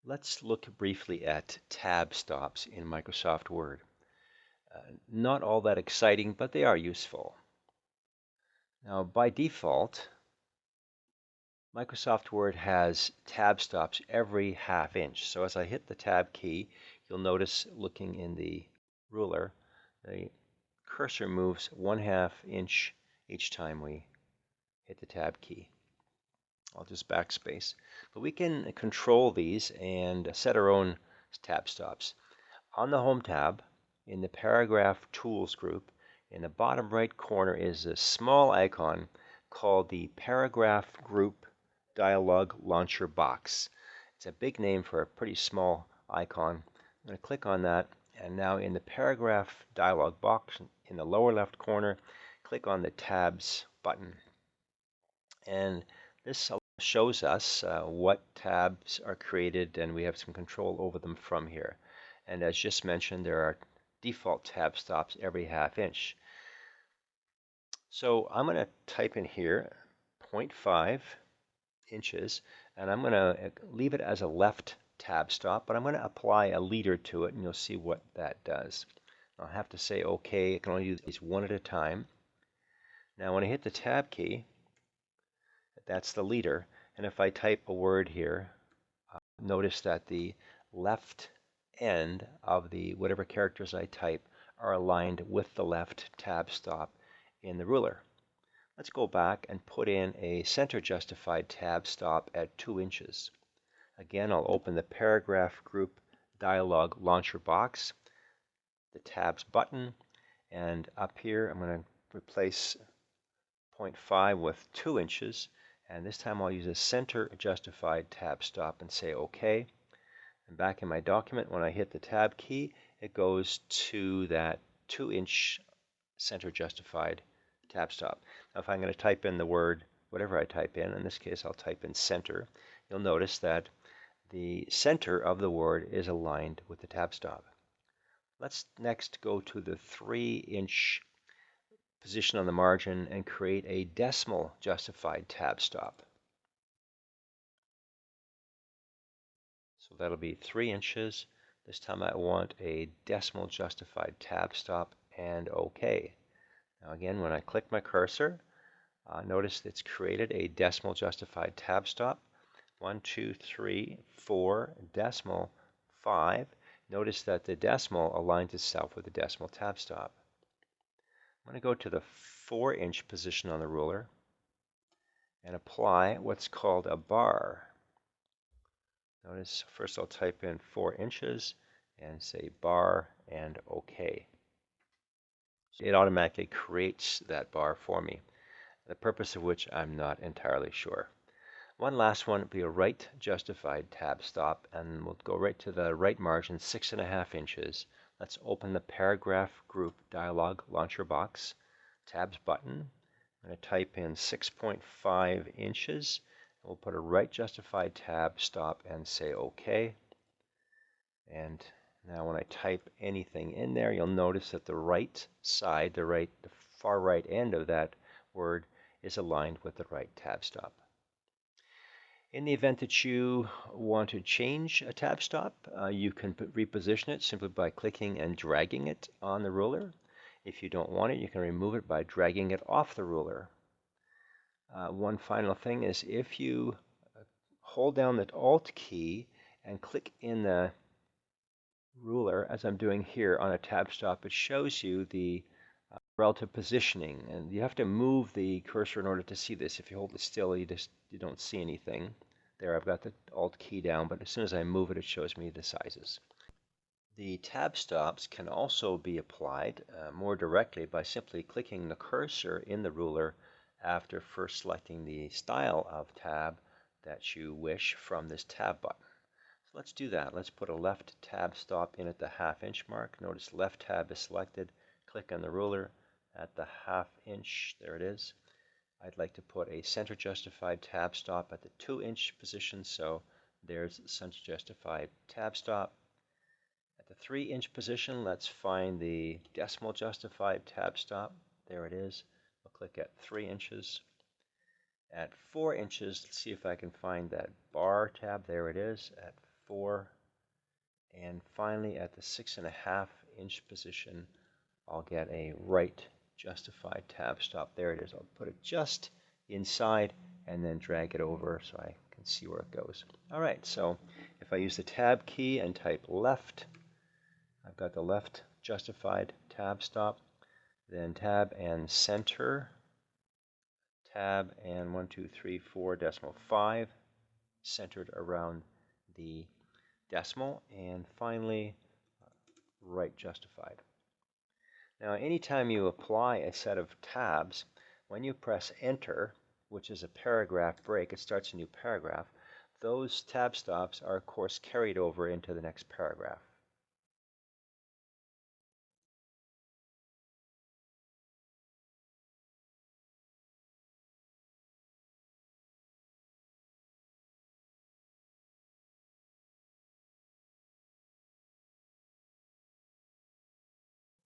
Let's look briefly at tab stops in Microsoft Word. Not all that exciting, but they are useful. Now, by default, Microsoft Word has tab stops every half inch. So as I hit the tab key, you'll notice looking in the ruler, the cursor moves 1/2 inch each time we hit the tab key. I'll just backspace. But we can control these and set our own tab stops. On the Home tab, in the Paragraph Tools group, in the bottom right corner is a small icon called the Paragraph Group Dialog Launcher Box. It's a big name for a pretty small icon. I'm going to click on that, and now in the Paragraph Dialog box in the lower left corner, click on the Tabs button. And this shows us what tabs are created, and we have some control over them from here. And as just mentioned, there are default tab stops every half inch. So I'm going to type in here 0.5 inches, and I'm going to leave it as a left tab stop, but I'm going to apply a leader to it, and you'll see what that does. I'll have to say OK. I can only do these one at a time. Now when I hit the tab key, that's the leader, and if I type a word here, notice that the left end of the whatever characters I type are aligned with the left tab stop in the ruler. Let's go back and put in a center justified tab stop at 2 inches. Again, I'll open the Paragraph Group Dialog Launcher box, the Tabs button, and up here I'm going to replace 0.5 with 2 inches, and this time I'll use a center justified tab stop and say OK. And back in my document, when I hit the tab key, it goes to that 2-inch center justified tab stop. Now if I'm going to type in the word, whatever I type in this case I'll type in center, you'll notice that the center of the word is aligned with the tab stop. Let's next go to the 3-inch position on the margin and create a decimal justified tab stop. So that'll be 3 inches. This time I want a decimal justified tab stop and OK. Now again, when I click my cursor, notice it's created a decimal justified tab stop. 1, 2, 3, 4, decimal, 5. Notice that the decimal aligns itself with the decimal tab stop. I'm going to go to the 4-inch position on the ruler and apply what's called a bar. Notice first I'll type in 4 inches and say bar and OK. It automatically creates that bar for me, the purpose of which I'm not entirely sure. One last one would be a right justified tab stop, and we'll go right to the right margin, 6.5 inches. Let's open the Paragraph Group Dialog Launcher box, Tabs button. I'm going to type in 6.5 inches. We'll put a right justified tab stop and say OK. And now when I type anything in there, you'll notice that the right side, the far right end of that word is aligned with the right tab stop. In the event that you want to change a tab stop, you can reposition it simply by clicking and dragging it on the ruler. If you don't want it, you can remove it by dragging it off the ruler. One final thing is if you hold down the Alt key and click in the ruler, as I'm doing here on a tab stop, it shows you the relative positioning, and you have to move the cursor in order to see this. If you hold it still, you don't see anything. There, I've got the Alt key down, but as soon as I move it, it shows me the sizes. The tab stops can also be applied more directly by simply clicking the cursor in the ruler after first selecting the style of tab that you wish from this tab button. So let's do that. Let's put a left tab stop in at the half-inch mark. Notice left tab is selected. Click on the ruler at the half-inch. There it is. I'd like to put a center justified tab stop at the 2-inch position, so there's the center justified tab stop. At the 3-inch position, let's find the decimal justified tab stop. There it is. We'll click at 3 inches. At 4 inches, let's see if I can find that bar tab. There it is. At 4, and finally at the 6.5 inch position, I'll get a right justified tab stop. There it is. I'll put it just inside and then drag it over so I can see where it goes. All right, so if I use the tab key and type left, I've got the left justified tab stop, then tab and center, tab and 1, 2, 3, 4 decimal 5 centered around the decimal, and finally right justified. Now anytime you apply a set of tabs, when you press enter, which is a paragraph break, it starts a new paragraph, those tab stops are of course carried over into the next paragraph.